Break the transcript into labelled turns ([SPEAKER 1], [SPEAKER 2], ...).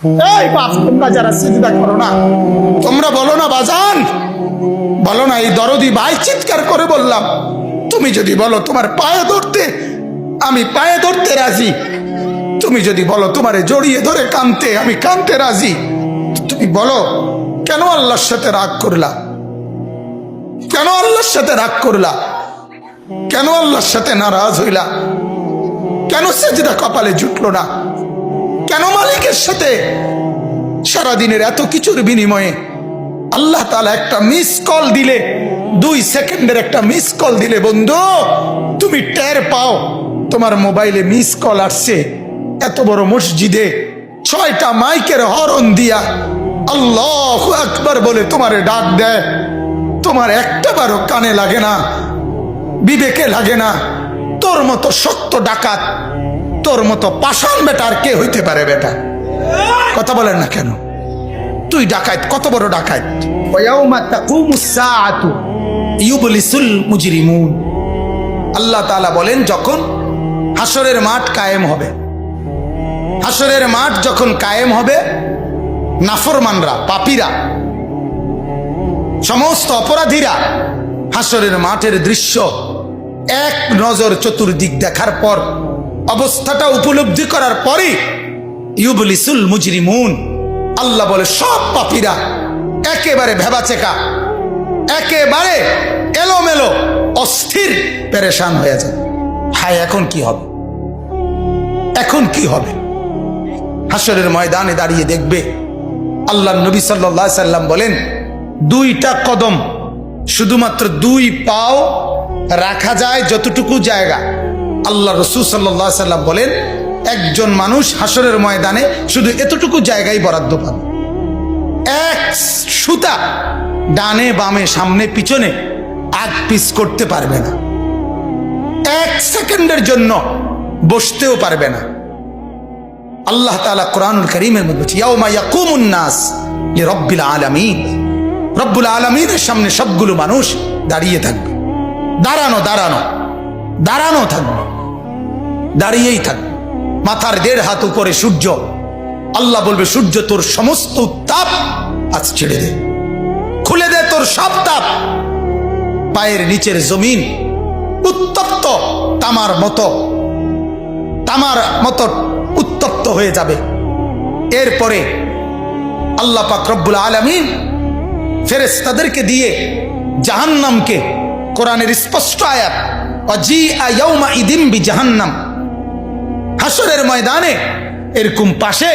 [SPEAKER 1] এই বাপ, তোমরা যারা সিজদা করো না, তোমরা বলো না বাজান, বলো না এই দরদি ভাই চিৎকার করে বললাম, তুমি যদি বলো তোমার পায়ে ধরতে, আমি পায়ে ধরতে রাজি। তুমি যদি বলো তোমারে জড়িয়ে ধরে কাঁদতে, আমি কাঁদতে রাজি। তুমি বলো কেন আল্লাহর সাথে রাগ করলা? কেন আল্লাহর সাথে রাগ করলা? কেন আল্লাহর সাথে নারাজ হইলা? কেন সেজদা কপালে জুটলো না? কেন মালিকের সাথে সারাদিনের এত কিছুর বিনিময়ে আল্লাহ তাআলা একটা মিস কল দিলে, 2 সেকেন্ডের একটা মিস কল দিলে বন্ধু তুমি টের পাও তোমার মোবাইলে মিস কল আসছে, এত বড় মসজিদে 6টা মাইকের হরন দিয়া আল্লাহু আকবার বলে তোমারে ডাক দেয়, তোমার একটা বারও কানে লাগে না, বিবেকে লাগে না। তোর মতো শক্ত ডাকাত, তোর মতো পাষাণ বেটা আর কে হইতে পারে? বেটা কথা বলেন না কেন? তুই ডাকাত, কত বড় ডাকাত। ওয়ায়াউমা তাকুমুস সাআতু ইউবলিসুল মুজরিমুন। আল্লাহ তাআলা বলেন যখন হাসরের মাঠ কায়েম হবে, হাসরের মাঠ যখন কায়েম হবে, নাফরমানরা, পাপীরা, সমস্ত অপরাধীরা হাসরের মাঠের দৃশ্য এক নজর চতুর্দিক দেখার পর, অবস্থাটা উপলব্ধি করার পরই ইউবলিসুল মুজরিমুন, আল্লাহ বলে সব পাপীরা একেবারে ভেবাচেকা, একেবারে এলোমেলো, অস্থির, পেরেশান হয়ে যায়। হায় এখন কি হবে? এখন কি হবে? হাসরের ময়দানে দাঁড়িয়ে দেখবে আল্লাহ নবী সাল্লাল্লাহু আলাইহি সাল্লাম বলেন 2টা কদম, শুধুমাত্র 2 পাও রাখা যায় যতটুকু জায়গা। আল্লাহ রাসূল সাল্লাল্লাহু আলাইহি সাল্লাম বলেন একজন মানুষ হাসরের ময়দানে শুধু এতটুকু জায়গায় বরাদ্দ পাবে। 1 সুতা ডানে বামে সামনে পিছনে আগ পিছ করতে পারবে না, 1 সেকেন্ডের জন্য বসতেও পারবে না। আল্লাহ তাআলা কোরআনুল কারীমের মধ্যে বলছে ইয়াউমা ইয়াকুমুন নাস লিরাব্বিল আলামিন, রব্বুল আলামিনের সামনে সবগুলো মানুষ দাঁড়িয়ে থাকবে, দাঁড়ানো দাঁড়ানো দাঁড়ানো থাকবে, দাঁড়িয়েই থাকবে। মাথার 1.5 হাত উপরে সূর্য, আল্লাহ বলবে সূর্য তোর সমস্ত তাপ আজ ছেড়ে দে, খুলে দে তোর সব তাপ। পায়ের নিচের জমিন উত্তপ্ত তামার মতো উত্তপ্ত হয়ে যাবে। এরপরে আল্লাহ পাক রব্বুল আলামিন ফেরেশতাদেরকে দিয়ে জাহান্নামকে, কোরআনের স্পষ্ট আয়াত ওয়াজিআ ইয়াউমা ইদিন বিজাহান্নাম, হাসরের ময়দানে এরকম পাশে